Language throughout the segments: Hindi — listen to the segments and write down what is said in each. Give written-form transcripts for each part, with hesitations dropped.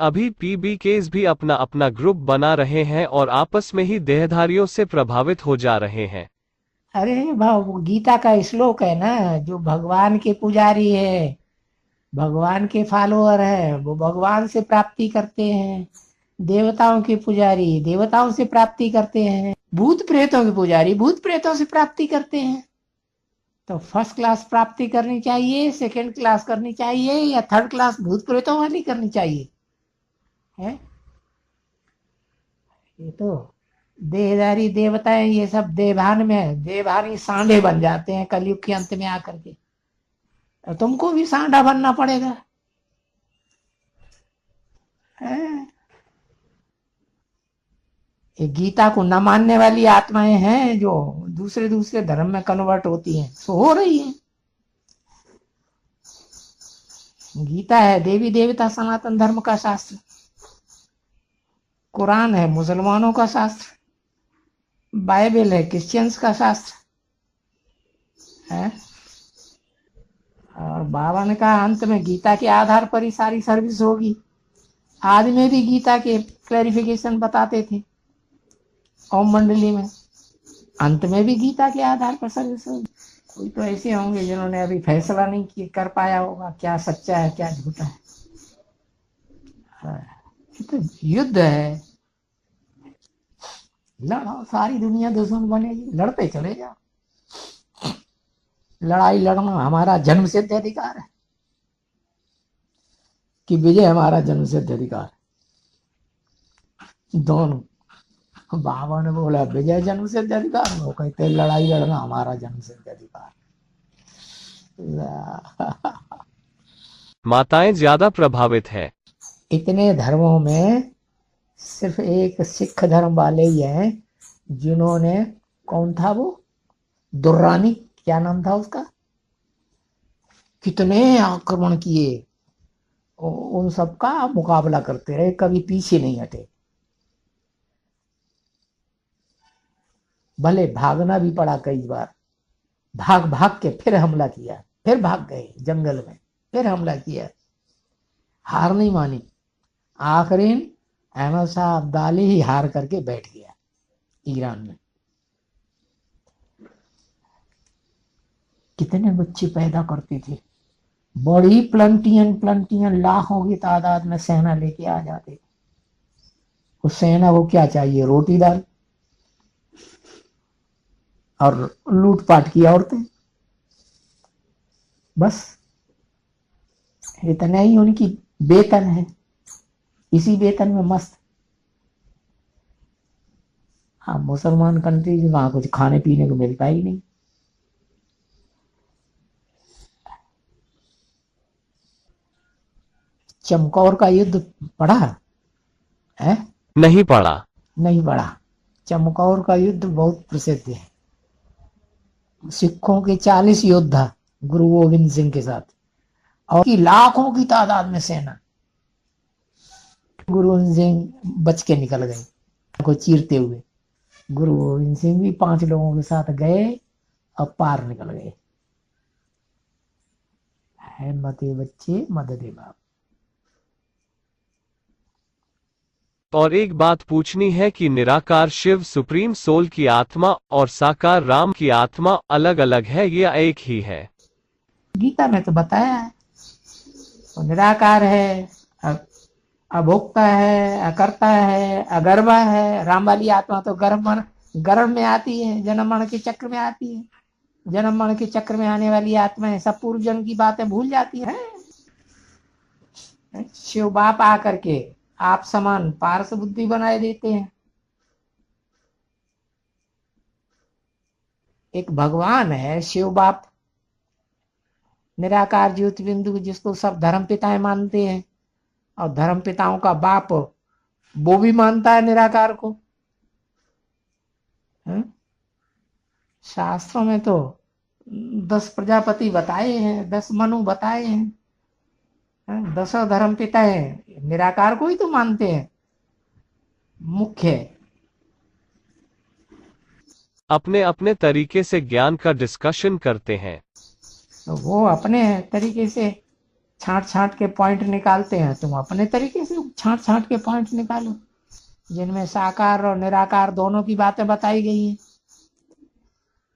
अभी पीबीकेस भी अपना अपना ग्रुप बना रहे हैं और आपस में ही देहधारियों से प्रभावित हो जा रहे हैं। अरे वो गीता का श्लोक है ना, जो भगवान के पुजारी है, भगवान के फॉलोअर है, वो भगवान से प्राप्ति करते हैं। देवताओं के पुजारी देवताओं से प्राप्ति करते हैं। भूत प्रेतों के पुजारी भूत प्रेतों से प्राप्ति करते हैं। तो फर्स्ट क्लास प्राप्ति करनी चाहिए, सेकंड क्लास करनी चाहिए, या थर्ड क्लास भूत प्रेतों वाली करनी चाहिए? है ये तो देहधारी देवताएं, ये सब देवभान में है, देवभानी सांडे बन जाते हैं कलयुग के अंत में आकर के। तो तुमको भी सांडा बनना पड़ेगा। है? ये गीता को न मानने वाली आत्माएं हैं जो दूसरे दूसरे धर्म में कन्वर्ट होती हैं, सो हो रही हैं। गीता है देवी देवता सनातन धर्म का शास्त्र, कुरान है मुसलमानों का शास्त्र, बाइबल है क्रिश्चियंस का शास्त्र है। और बाबा ने कहा अंत में गीता के आधार पर ही सारी सर्विस होगी। आज में भी गीता के क्लैरिफिकेशन बताते थे ओम मंडली में, अंत में भी गीता के आधार पर सर्विस होगी। कोई तो ऐसे होंगे जिन्होंने अभी फैसला नहीं कर पाया होगा क्या सच्चा है क्या झूठा है। ये तो युद्ध है, लड़ो, सारी दुनिया दुश्मन बनेगी, लड़ते चले जाओ। लड़ाई लड़ना हमारा जन्म सिद्ध अधिकार है कि विजय हमारा जन्म सिद्ध अधिकार है। दोनों बाबा ने बोला विजय जन्म सिद्ध अधिकार, वो कहते लड़ाई लड़ना हमारा जन्म सिद्ध अधिकार। माताएं ज्यादा प्रभावित है। इतने धर्मों में सिर्फ एक सिख धर्म वाले ही हैं जिन्होंने, कौन था वो, दुर्रानी, क्या नाम था उसका, कितने आक्रमण किए, उन सबका मुकाबला करते रहे, कभी पीछे नहीं हटे। भले भागना भी पड़ा कई बार, भाग भाग के फिर हमला किया, फिर भाग गए जंगल में, फिर हमला किया, हार नहीं मानी। आखिरी अहमद शाह अब्दाली ही हार करके बैठ गया ईरान में। कितने बच्चे पैदा करते थे, बड़ी प्लंटियन लाखों की तादाद में सेना लेके आ जाते। उस सेना को क्या चाहिए, रोटी दाल और लूटपाट की औरतें, बस इतना ही उनकी वेतन है, इसी वेतन में मस्त। हाँ, मुसलमान कंट्री वहां कुछ खाने पीने को मिलता ही नहीं। चमकौर का युद्ध पढ़ा है? नहीं पड़ा। नहीं पढ़ा। चमकौर का युद्ध बहुत प्रसिद्ध है। सिखों के 40 योद्धा गुरु गोविंद सिंह के साथ, और की लाखों की तादाद में सेना। गुरु गोविंद सिंह बच के निकल गए को चीरते हुए। गुरु गोविंद सिंह भी 5 लोगों के साथ गए और पार निकल गए। है मते बच्चे मददे बाप। और एक बात पूछनी है कि निराकार शिव सुप्रीम सोल की आत्मा और साकार राम की आत्मा अलग अलग है या एक ही है? गीता में तो बताया है, वो निराकार है, अभोक्ता है, अकर्ता है, अगर्भा है। राम वाली आत्मा तो गर्भ में आती है, जन्म मरण के चक्र में आती है। जन्म मरण के चक्र में आने वाली आत्माएं सब पूर्व जन्म की बातें भूल जाती है। शिव बाप आकर के आप समान पारस बुद्धि बनाए देते हैं। एक भगवान है शिव बाप, निराकार ज्योति बिंदु, जिसको सब धर्म पिताएं मानते हैं, और धर्म पिताओं का बाप वो भी मानता है निराकार को। शास्त्रों में तो 10 प्रजापति बताए हैं, 10 मनु बताए हैं। 10 धर्म पिता है, निराकार को ही तो मानते हैं मुख्य। अपने अपने तरीके से ज्ञान का डिस्कशन करते हैं। तो वो अपने तरीके से छांट छांट के पॉइंट निकालते हैं, तुम अपने तरीके से छांट छांट के पॉइंट निकालो, जिनमें साकार और निराकार दोनों की बातें बताई गई हैं।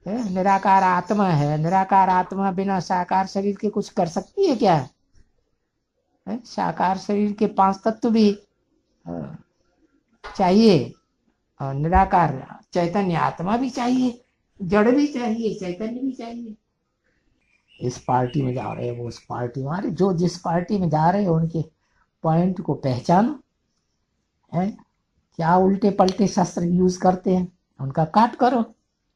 निराकार आत्मा है, निराकार आत्मा बिना साकार शरीर के कुछ कर सकती है क्या? साकार शरीर के 5 तत्व भी चाहिए, और निराकार चैतन्य आत्मा भी चाहिए, जड़ भी चाहिए, चैतन्य भी चाहिए। इस पार्टी में जा रहे हैं, वो उस पार्टी में, अरे जो जिस पार्टी में जा रहे हैं उनके पॉइंट को पहचानो, है क्या उल्टे पलटे शस्त्र यूज करते हैं, उनका काट करो।